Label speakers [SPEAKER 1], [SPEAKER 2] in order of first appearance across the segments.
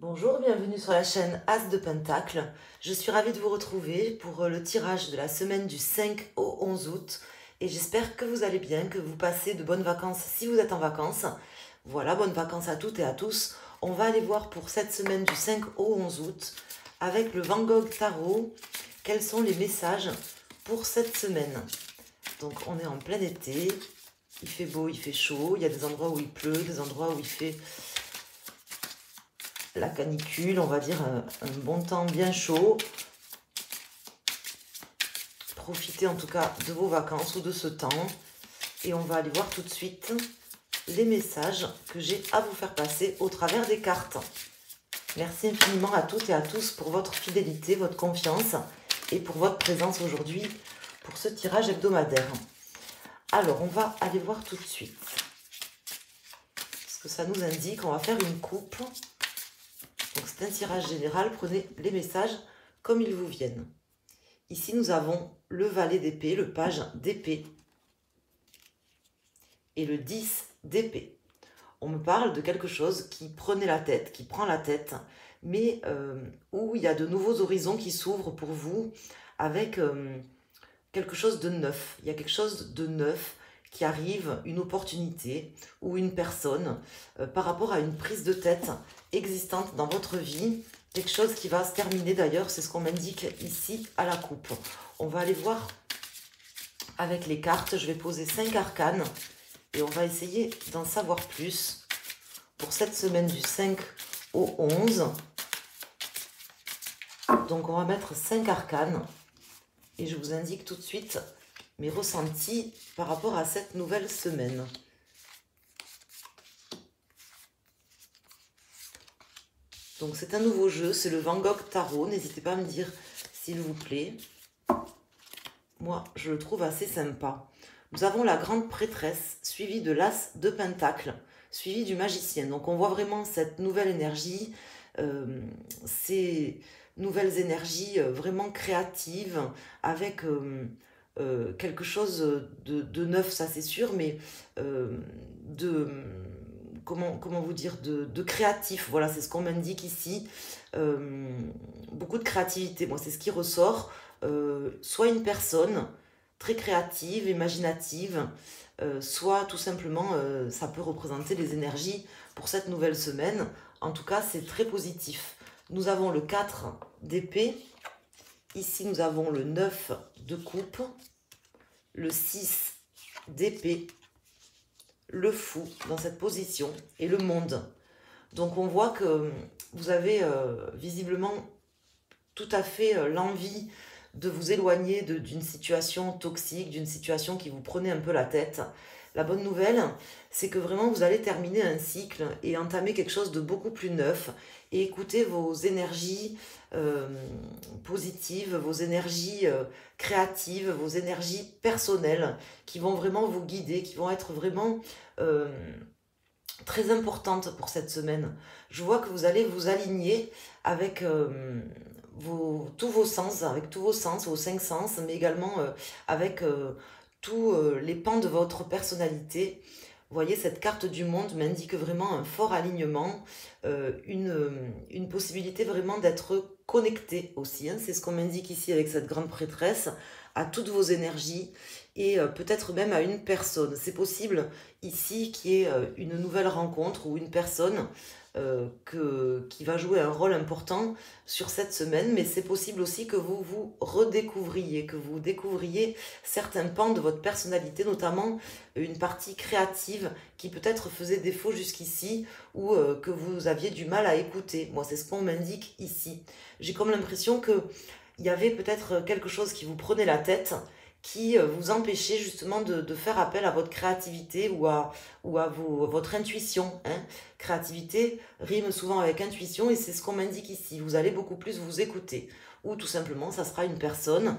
[SPEAKER 1] Bonjour, bienvenue sur la chaîne As de Pentacle. Je suis ravie de vous retrouver pour le tirage de la semaine du 5 au 11 août. Et j'espère que vous allez bien, que vous passez de bonnes vacances si vous êtes en vacances. Voilà, bonnes vacances à toutes et à tous. On va aller voir pour cette semaine du 5 au 11 août avec le Van Gogh Tarot. Quels sont les messages pour cette semaine? Donc on est en plein été, il fait beau, il fait chaud, il y a des endroits où il pleut, des endroits où il fait la canicule, on va dire un bon temps bien chaud. Profitez en tout cas de vos vacances ou de ce temps. Et on va aller voir tout de suite les messages que j'ai à vous faire passer au travers des cartes. Merci infiniment à toutes et à tous pour votre fidélité, votre confiance et pour votre présence aujourd'hui pour ce tirage hebdomadaire. Alors, on va aller voir tout de suite ce que ça nous indique. On va faire une coupe. Donc c'est un tirage général, prenez les messages comme ils vous viennent. Ici nous avons le valet d'épée, le page d'épée et le 10 d'épée. On me parle de quelque chose qui prenait la tête, qui prend la tête, mais où il y a de nouveaux horizons qui s'ouvrent pour vous avec quelque chose de neuf. Il y a quelque chose de neuf qui arrive, une opportunité ou une personne par rapport à une prise de tête existante dans votre vie, quelque chose qui va se terminer d'ailleurs, c'est ce qu'on m'indique ici à la coupe. On va aller voir avec les cartes, je vais poser 5 arcanes et on va essayer d'en savoir plus pour cette semaine du 5 au 11. Donc on va mettre 5 arcanes et je vous indique tout de suite mes ressentis par rapport à cette nouvelle semaine. Donc c'est un nouveau jeu, c'est le Van Gogh Tarot. N'hésitez pas à me dire s'il vous plaît. Moi, je le trouve assez sympa. Nous avons la grande prêtresse, suivie de l'As de Pentacle, suivie du magicien. Donc on voit vraiment cette nouvelle énergie, ces nouvelles énergies vraiment créatives, avec quelque chose de neuf, ça c'est sûr, mais de... Comment vous dire, de créatif, voilà, c'est ce qu'on m'indique ici, beaucoup de créativité, moi c'est ce qui ressort, soit une personne très créative, imaginative, soit tout simplement, ça peut représenter les énergies pour cette nouvelle semaine, en tout cas c'est très positif. Nous avons le 4 d'épée, ici nous avons le 9 de coupe, le 6 d'épée, le fou dans cette position et le monde. Donc on voit que vous avez visiblement tout à fait l'envie de vous éloigner d'une situation toxique, d'une situation qui vous prenait un peu la tête. La bonne nouvelle, c'est que vraiment vous allez terminer un cycle et entamer quelque chose de beaucoup plus neuf et écouter vos énergies positives, vos énergies créatives, vos énergies personnelles qui vont vraiment vous guider, qui vont être vraiment très importantes pour cette semaine. Je vois que vous allez vous aligner avec tous vos sens, vos 5 sens, mais également avec tous les pans de votre personnalité. Vous voyez, cette carte du monde m'indique vraiment un fort alignement, une possibilité vraiment d'être connecté aussi. Hein. C'est ce qu'on m'indique ici avec cette grande prêtresse, à toutes vos énergies et peut-être même à une personne. C'est possible ici qu'il y ait une nouvelle rencontre ou une personne qui va jouer un rôle important sur cette semaine, mais c'est possible aussi que vous vous redécouvriez, que vous découvriez certains pans de votre personnalité, notamment une partie créative qui peut-être faisait défaut jusqu'ici ou que vous aviez du mal à écouter. Moi, c'est ce qu'on m'indique ici. J'ai comme l'impression que il y avait peut-être quelque chose qui vous prenait la tête, qui vous empêchait justement de faire appel à votre créativité ou à votre intuition. Hein. Créativité rime souvent avec intuition et c'est ce qu'on m'indique ici. Vous allez beaucoup plus vous écouter. Ou tout simplement, ça sera une personne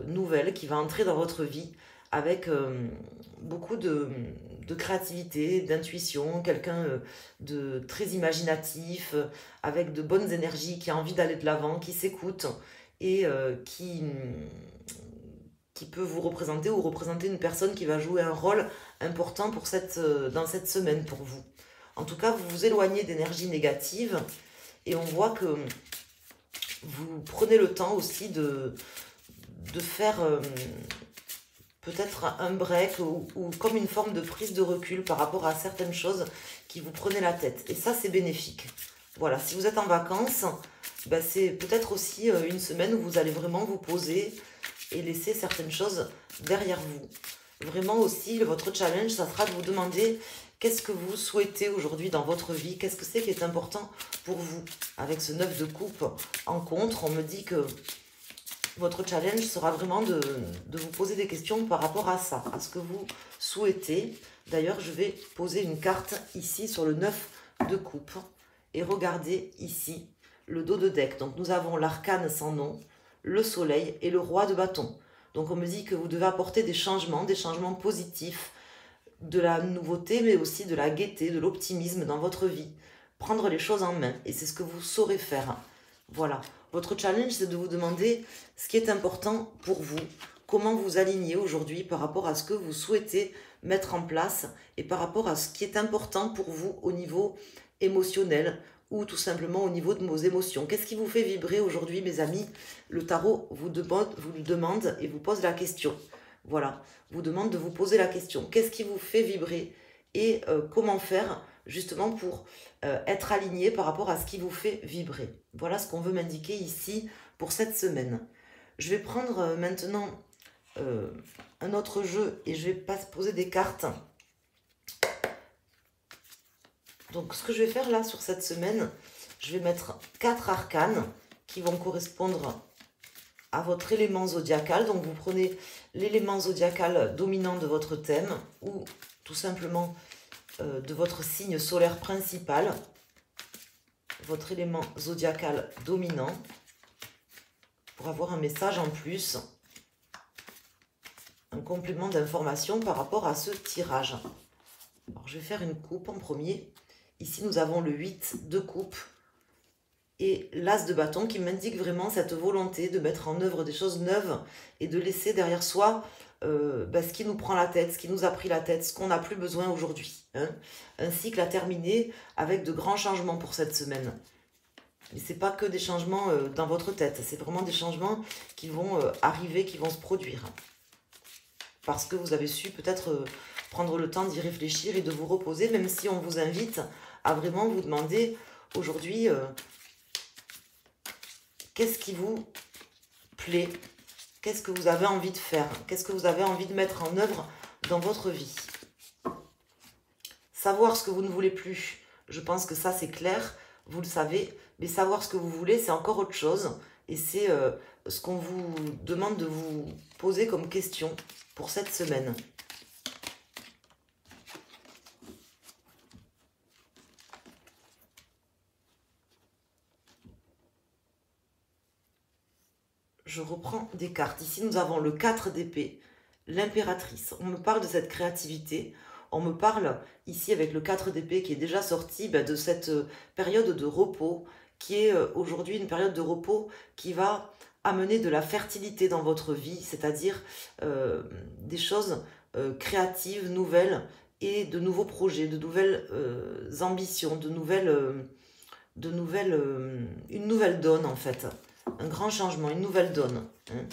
[SPEAKER 1] nouvelle qui va entrer dans votre vie avec beaucoup de créativité, d'intuition, quelqu'un de très imaginatif, avec de bonnes énergies, qui a envie d'aller de l'avant, qui s'écoute et qui peut vous représenter ou représenter une personne qui va jouer un rôle important dans cette semaine pour vous. En tout cas, vous vous éloignez d'énergie négative Et on voit que vous prenez le temps aussi de faire peut-être un break ou comme une forme de prise de recul par rapport à certaines choses qui vous prenaient la tête. Et ça, c'est bénéfique. Voilà, si vous êtes en vacances, ben c'est peut-être aussi une semaine où vous allez vraiment vous poser et laisser certaines choses derrière vous. Vraiment aussi, votre challenge, ça sera de vous demander qu'est-ce que vous souhaitez aujourd'hui dans votre vie, qu'est-ce que c'est qui est important pour vous. Avec ce 9 de coupe en contre, on me dit que votre challenge sera vraiment de vous poser des questions par rapport à ça, à ce que vous souhaitez. D'ailleurs, je vais poser une carte ici sur le 9 de coupe et regardez ici le dos de deck. Donc nous avons l'arcane sans nom, le soleil et le roi de bâton. Donc on me dit que vous devez apporter des changements positifs, de la nouveauté, mais aussi de la gaieté, de l'optimisme dans votre vie. Prendre les choses en main, et c'est ce que vous saurez faire. Voilà. Votre challenge, c'est de vous demander ce qui est important pour vous, comment vous alignez aujourd'hui par rapport à ce que vous souhaitez mettre en place et par rapport à ce qui est important pour vous au niveau émotionnel ou tout simplement au niveau de vos émotions. Qu'est-ce qui vous fait vibrer aujourd'hui, mes amis? Le tarot vous demande et vous pose la question. Voilà, vous demande de vous poser la question. Qu'est-ce qui vous fait vibrer? Et comment faire justement pour être aligné par rapport à ce qui vous fait vibrer. Voilà ce qu'on veut m'indiquer ici pour cette semaine. Je vais prendre maintenant un autre jeu et je vais poser des cartes. Donc ce que je vais faire là sur cette semaine, je vais mettre 4 arcanes qui vont correspondre à votre élément zodiacal. Donc vous prenez l'élément zodiacal dominant de votre thème ou tout simplement de votre signe solaire principal, votre élément zodiacal dominant, pour avoir un message en plus, un complément d'information par rapport à ce tirage. Alors, je vais faire une coupe en premier. Ici, nous avons le 8 de coupe et l'as de bâton qui m'indique vraiment cette volonté de mettre en œuvre des choses neuves et de laisser derrière soi ce qui nous prend la tête, ce qui nous a pris la tête, ce qu'on n'a plus besoin aujourd'hui. Hein. Un cycle à terminer avec de grands changements pour cette semaine. Mais ce n'est pas que des changements dans votre tête, c'est vraiment des changements qui vont arriver, qui vont se produire. Parce que vous avez su peut-être prendre le temps d'y réfléchir et de vous reposer, même si on vous invite à vraiment vous demander aujourd'hui qu'est-ce qui vous plaît. Qu'est-ce que vous avez envie de faire? Qu'est-ce que vous avez envie de mettre en œuvre dans votre vie? Savoir ce que vous ne voulez plus, je pense que ça c'est clair, vous le savez. Mais savoir ce que vous voulez, c'est encore autre chose. Et c'est ce qu'on vous demande de vous poser comme question pour cette semaine. Je reprends des cartes. Ici, nous avons le 4 d'épée, l'impératrice. On me parle de cette créativité. On me parle ici avec le 4 d'épée qui est déjà sorti de cette période de repos qui est aujourd'hui une période de repos qui va amener de la fertilité dans votre vie, c'est-à-dire des choses créatives, nouvelles et de nouveaux projets, de nouvelles ambitions, une nouvelle donne en fait. Un grand changement, une nouvelle donne. Hein.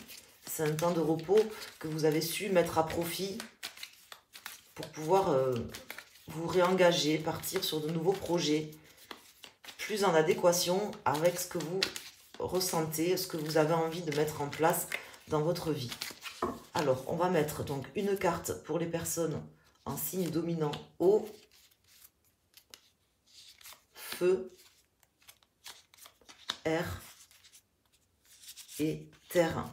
[SPEAKER 1] C'est un temps de repos que vous avez su mettre à profit pour pouvoir vous réengager, partir sur de nouveaux projets, plus en adéquation avec ce que vous ressentez, ce que vous avez envie de mettre en place dans votre vie. Alors, on va mettre donc une carte pour les personnes en signe dominant eau, feu, air et terre,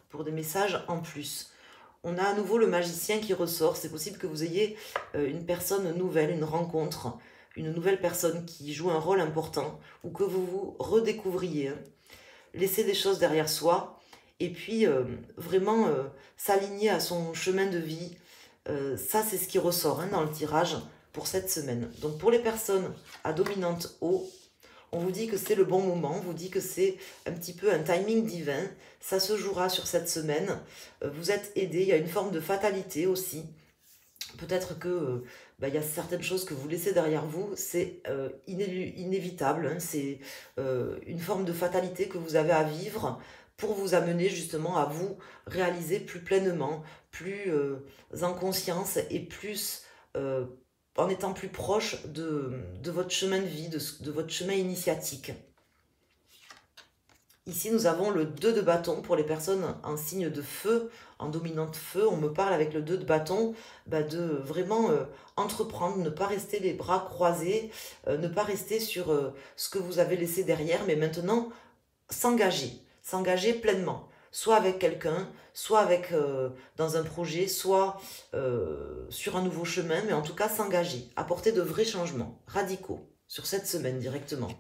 [SPEAKER 1] pour des messages en plus. On a à nouveau le magicien qui ressort. C'est possible que vous ayez une personne nouvelle, une rencontre, une nouvelle personne qui joue un rôle important ou que vous vous redécouvriez. Laisser des choses derrière soi et puis vraiment s'aligner à son chemin de vie. Ça, c'est ce qui ressort dans le tirage pour cette semaine. Donc, pour les personnes à dominante eau, on vous dit que c'est le bon moment, on vous dit que c'est un petit peu un timing divin. Ça se jouera sur cette semaine. Vous êtes aidé, il y a une forme de fatalité aussi. Peut-être que il y a certaines choses que vous laissez derrière vous, c'est inévitable, hein, c'est une forme de fatalité que vous avez à vivre pour vous amener justement à vous réaliser plus pleinement, plus en conscience et plus euh, en étant plus proche de votre chemin de vie, de votre chemin initiatique. Ici, nous avons le 2 de bâton pour les personnes en signe de feu, en dominante feu. On me parle avec le 2 de bâton de vraiment entreprendre, ne pas rester les bras croisés, ne pas rester sur ce que vous avez laissé derrière, mais maintenant s'engager pleinement. Soit avec quelqu'un, soit avec dans un projet, soit sur un nouveau chemin, mais en tout cas s'engager, apporter de vrais changements radicaux sur cette semaine directement.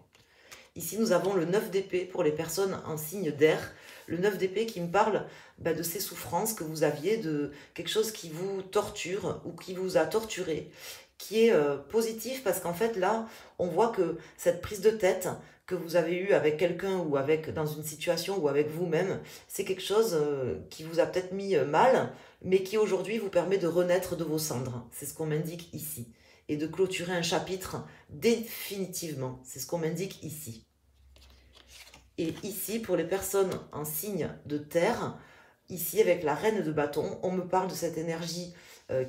[SPEAKER 1] Ici, nous avons le 9 d'épée pour les personnes en signe d'air. Le 9 d'épée qui me parle de ces souffrances que vous aviez, de quelque chose qui vous torture ou qui vous a torturé, qui est positif parce qu'en fait, là, on voit que cette prise de tête que vous avez eue avec quelqu'un ou avec dans une situation ou avec vous-même, c'est quelque chose qui vous a peut-être mis mal, mais qui aujourd'hui vous permet de renaître de vos cendres. C'est ce qu'on m'indique ici. Et de clôturer un chapitre définitivement. C'est ce qu'on m'indique ici. Et ici, pour les personnes en signe de terre, ici avec la reine de bâton, on me parle de cette énergie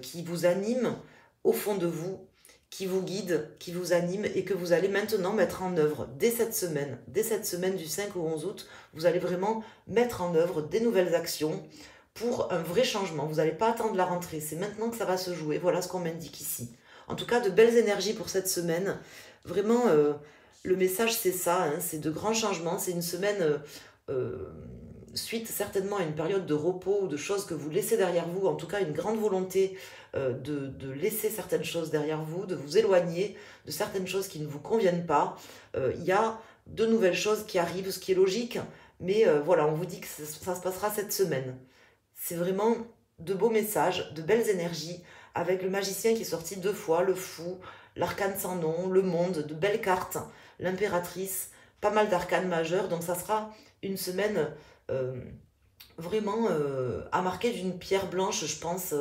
[SPEAKER 1] qui vous anime au fond de vous, qui vous guide, qui vous anime et que vous allez maintenant mettre en œuvre dès cette semaine du 5 au 11 août, vous allez vraiment mettre en œuvre des nouvelles actions pour un vrai changement. Vous n'allez pas attendre la rentrée, c'est maintenant que ça va se jouer. Voilà ce qu'on m'indique ici. En tout cas, de belles énergies pour cette semaine. Vraiment, le message, c'est ça, hein, c'est de grands changements. C'est une semaine suite certainement à une période de repos ou de choses que vous laissez derrière vous. En tout cas, une grande volonté de laisser certaines choses derrière vous, de vous éloigner de certaines choses qui ne vous conviennent pas. Il y a de nouvelles choses qui arrivent, ce qui est logique. Mais voilà, on vous dit que ça se passera cette semaine. C'est vraiment de beaux messages, de belles énergies, avec le magicien qui est sorti 2 fois, le fou, l'arcane sans nom, le monde, de belles cartes, l'impératrice, pas mal d'arcanes majeurs. Donc ça sera une semaine euh, vraiment à marquer d'une pierre blanche, je pense,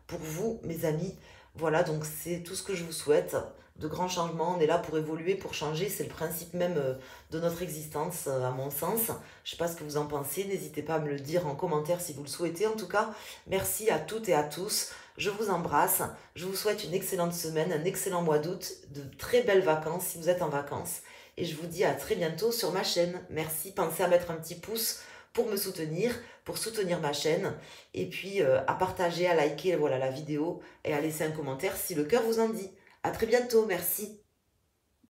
[SPEAKER 1] pour vous, mes amis. Voilà, donc c'est tout ce que je vous souhaite. De grands changements, on est là pour évoluer, pour changer. C'est le principe même de notre existence, à mon sens. Je ne sais pas ce que vous en pensez. N'hésitez pas à me le dire en commentaire si vous le souhaitez. En tout cas, merci à toutes et à tous. Je vous embrasse. Je vous souhaite une excellente semaine, un excellent mois d'août, de très belles vacances si vous êtes en vacances. Et je vous dis à très bientôt sur ma chaîne. Merci. Pensez à mettre un petit pouce pour me soutenir, pour soutenir ma chaîne, et puis à partager, à liker voilà, la vidéo et à laisser un commentaire si le cœur vous en dit. À très bientôt, merci.